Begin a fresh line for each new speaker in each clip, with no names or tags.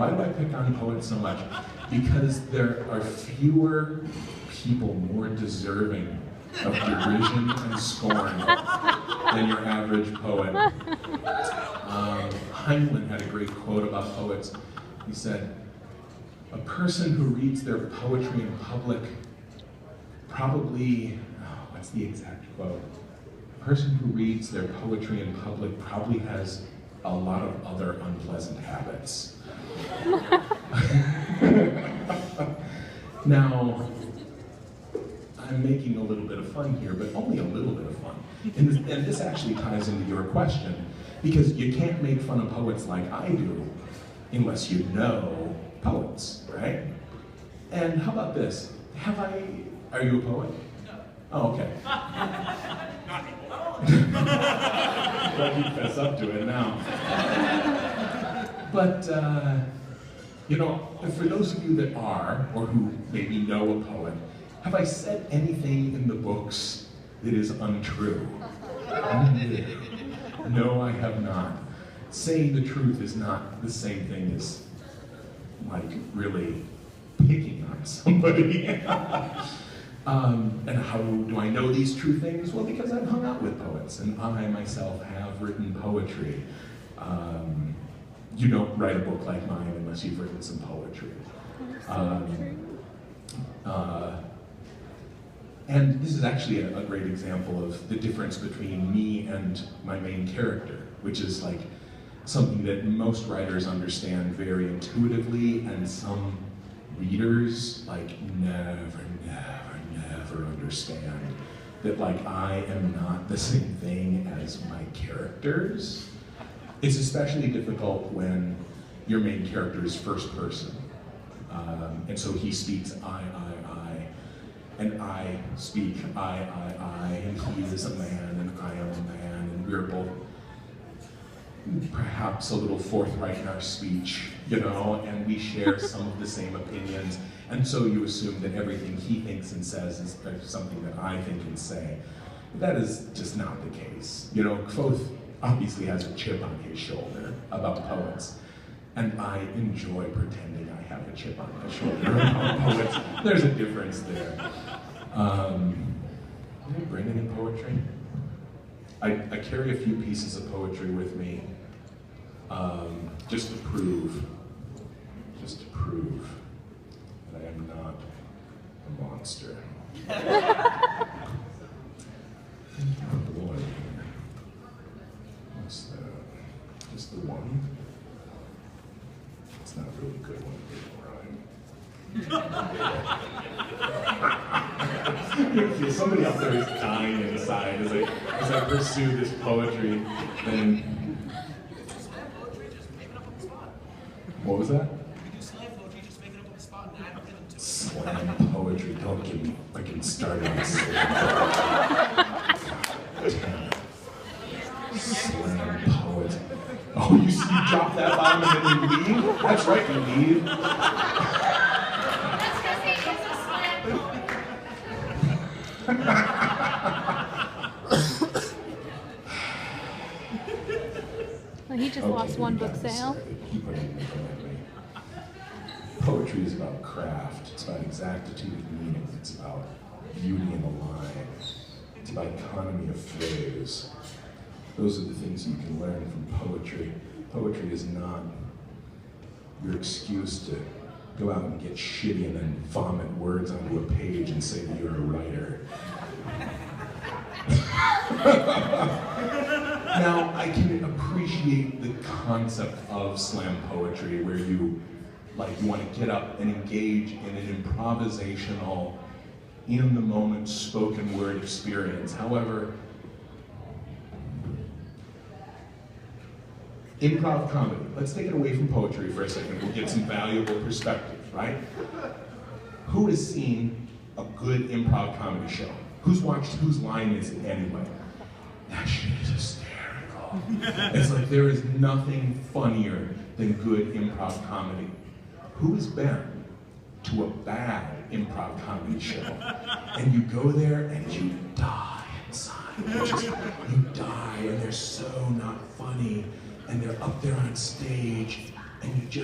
Why do I pick on poets so much? Because there are fewer people more deserving of derision and scorn than your average poet. Heinlein had a great quote about poets. He said, "A person who reads their poetry in public probably," what's the exact quote? "A person who reads their poetry in public probably has a lot of other unpleasant habits." Now, I'm making a little bit of fun here, but only a little bit of fun. And this actually ties into your question, because you can't make fun of poets like I do unless you know poets, right? And how about this? Are you a poet? No. Oh, okay. Glad you fess up to it now. But, you know, for those of you that are, or who maybe know a poet, have I said anything in the books that is untrue? No, I have not. Saying the truth is not the same thing as, like, really picking on somebody. And how do I know these true things? Well, because I've hung out with poets, and I myself have written poetry. You don't write a book like mine unless you've written some poetry. And this is actually a great example of the difference between me and my main character, which is like something that most writers understand very intuitively, and some readers like never understand that, like, I am not the same thing as my characters. It's especially difficult when your main character is first person. And so he speaks I, and I speak I, and he is a man, and I am a man, and we're both perhaps a little forthright in our speech, you know, and we share some of the same opinions, and so you assume that everything he thinks and says is something that I think and say. That is just not the case. You know, Quoth obviously has a chip on his shoulder about poets, and I enjoy pretending I have a chip on my shoulder about poets. There's a difference there. Did I bring any poetry? I carry a few pieces of poetry with me, just to prove that I am not a monster. Oh boy. What's that? Just the one? It's not a really good one, right? Somebody out there is dying inside as I pursue this poetry. And what was that? Slam poetry. Don't get me fucking started on slam. Slam poet. Oh, you drop that bomb and then you leave? That's right, you leave.
Well, he just lost one book sale.
Poetry is about craft. It's about exactitude of meaning. It's about beauty in the line. It's about economy of phrase. Those are the things you can learn from poetry. Poetry is not your excuse to go out and get shitty and then vomit words onto a page and say that you're a writer. Now, I can appreciate the concept of slam poetry where you want to get up and engage in an improvisational, in-the-moment spoken word experience. However, improv comedy, let's take it away from poetry for a second. We'll get some valuable perspective, right? Who has seen a good improv comedy show? Who's watched, whose line is it anyway? That shit is hysterical. It's like there is nothing funnier than good improv comedy. Who has been to a bad improv comedy show? And you go there and you die inside. You die and they're so not funny. And they're up there on stage and you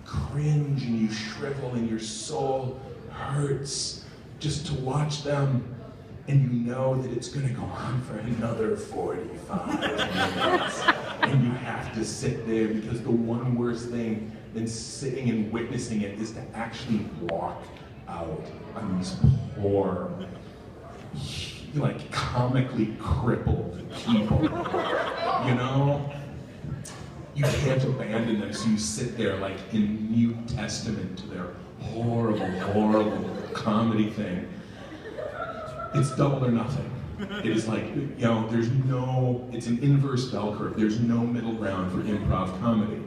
cringe and you shrivel and your soul hurts just to watch them, and you know that it's going to go on for another 45 minutes. And you have to sit there, because the one worst thing than sitting and witnessing it is to actually walk out on these poor, like, comically crippled people, you know? You can't abandon them, so you sit there like in mute testament to their horrible, horrible comedy thing. It's double or nothing. It is like, you know, it's an inverse bell curve. There's no middle ground for improv comedy.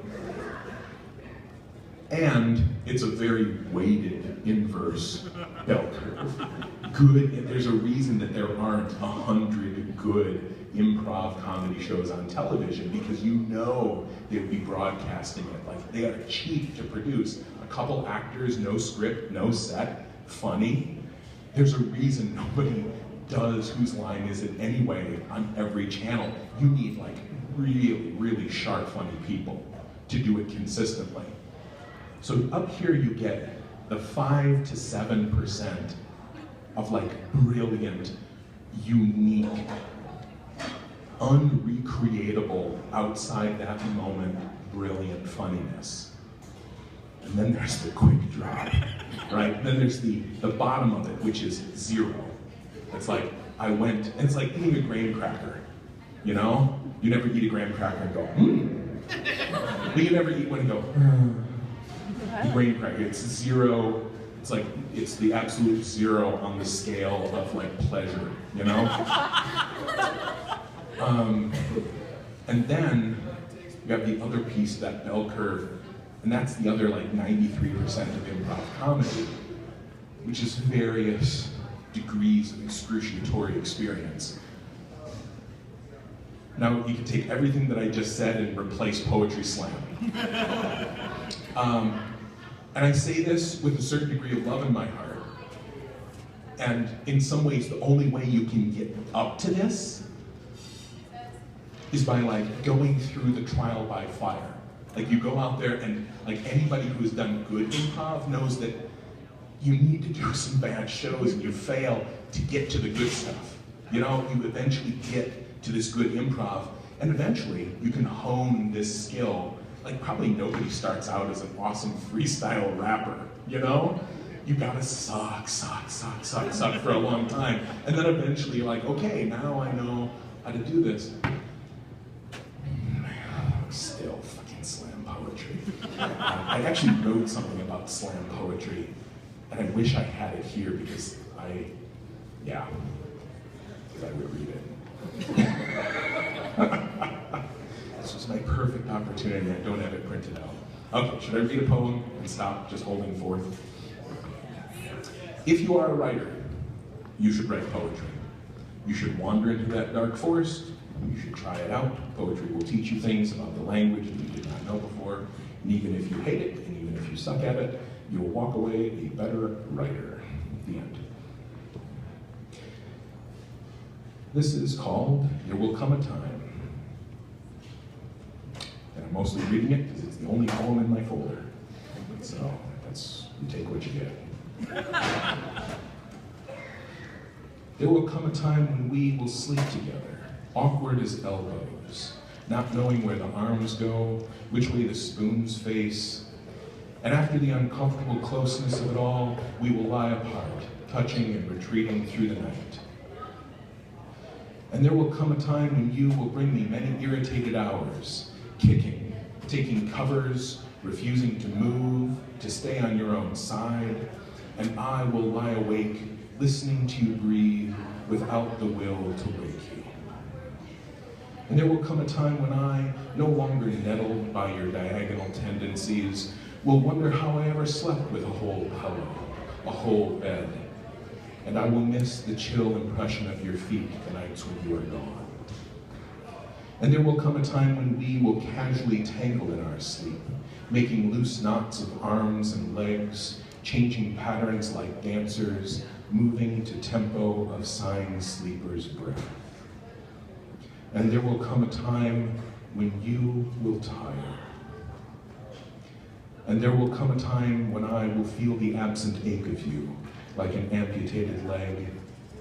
And it's a very weighted inverse bell curve. There's a reason that there aren't 100 good improv comedy shows on television, because you know they would be broadcasting it. Like, they are cheap to produce. A couple actors, no script, no set, funny. There's a reason nobody does Whose Line Is It Anyway on every channel. You need like really, really sharp, funny people to do it consistently. So up here you get the 5 to 7% of like brilliant, unique, unrecreatable, outside that moment, brilliant funniness. And then there's the quick drop, right? Then there's the bottom of it, which is 0. It's like, and it's like eating a graham cracker, you know? You never eat a graham cracker and go, But you never eat one and go, The graham cracker, it's 0. It's like, it's the absolute 0 on the scale of like pleasure, you know? And then you have the other piece of that bell curve, and that's the other like 93% of improv comedy, which is various degrees of excruciatory experience. Now, you can take everything that I just said and replace poetry slam. And I say this with a certain degree of love in my heart. And in some ways, the only way you can get up to this is by like going through the trial by fire. Like, you go out there, and like anybody who has done good improv knows that you need to do some bad shows and you fail to get to the good stuff. You know, you eventually get to this good improv, and eventually you can hone this skill. Like, probably nobody starts out as an awesome freestyle rapper, you know? You gotta suck for a long time. And then eventually you're like, okay, now I know how to do this. Still fucking slam poetry. I actually wrote something about slam poetry, and I wish I had it here, because I would read it. This was my perfect opportunity. I don't have it printed out. Okay, should I read a poem and stop just holding forth? If you are a writer, you should write poetry. You should wander into that dark forest. You should try it out. Poetry will teach you things about the language that you did not know before. And even if you hate it, and even if you suck at it, you will walk away a better writer. The end. This is called There Will Come a Time. And I'm mostly reading it because it's the only poem in my folder. So you take what you get. There will come a time when we will sleep together, awkward as elbows, not knowing where the arms go, which way the spoons face. And after the uncomfortable closeness of it all, we will lie apart, touching and retreating through the night. And there will come a time when you will bring me many irritated hours, kicking, taking covers, refusing to move, to stay on your own side, and I will lie awake, listening to you breathe without the will to wake you. And there will come a time when I, no longer nettled by your diagonal tendencies, will wonder how I ever slept with a whole pillow, a whole bed, and I will miss the chill impression of your feet the nights when you are gone. And there will come a time when we will casually tangle in our sleep, making loose knots of arms and legs, changing patterns like dancers, moving to tempo of sighing sleeper's breath. And there will come a time when you will tire. And there will come a time when I will feel the absent ache of you, like an amputated leg,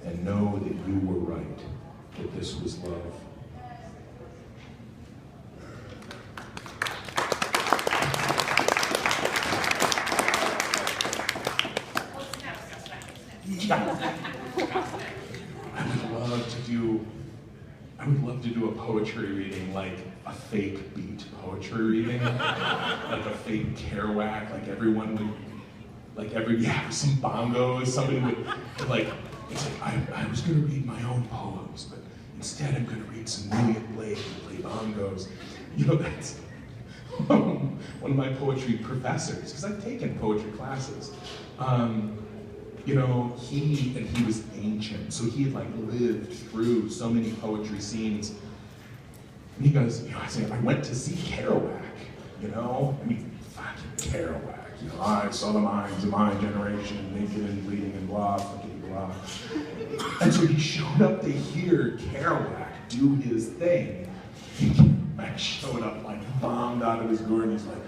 and know that you were right, that this was love. I would love to do a poetry reading, like a fake beat poetry reading, like a fake Kerouac, like everyone would, some bongos, somebody would, like, it's like, I was gonna read my own poems, but instead I'm gonna read some William Blake and play bongos. You know, that's one of my poetry professors, because I've taken poetry classes. You know, he was ancient, so he had like lived through so many poetry scenes. And he goes, you know, I say, I went to see Kerouac, you know? I mean, fucking Kerouac, you know, I saw the minds of my generation, naked and bleeding and blah, fucking blah. And so he showed up to hear Kerouac do his thing. He like showed up like bombed out of his gourd, and he's like,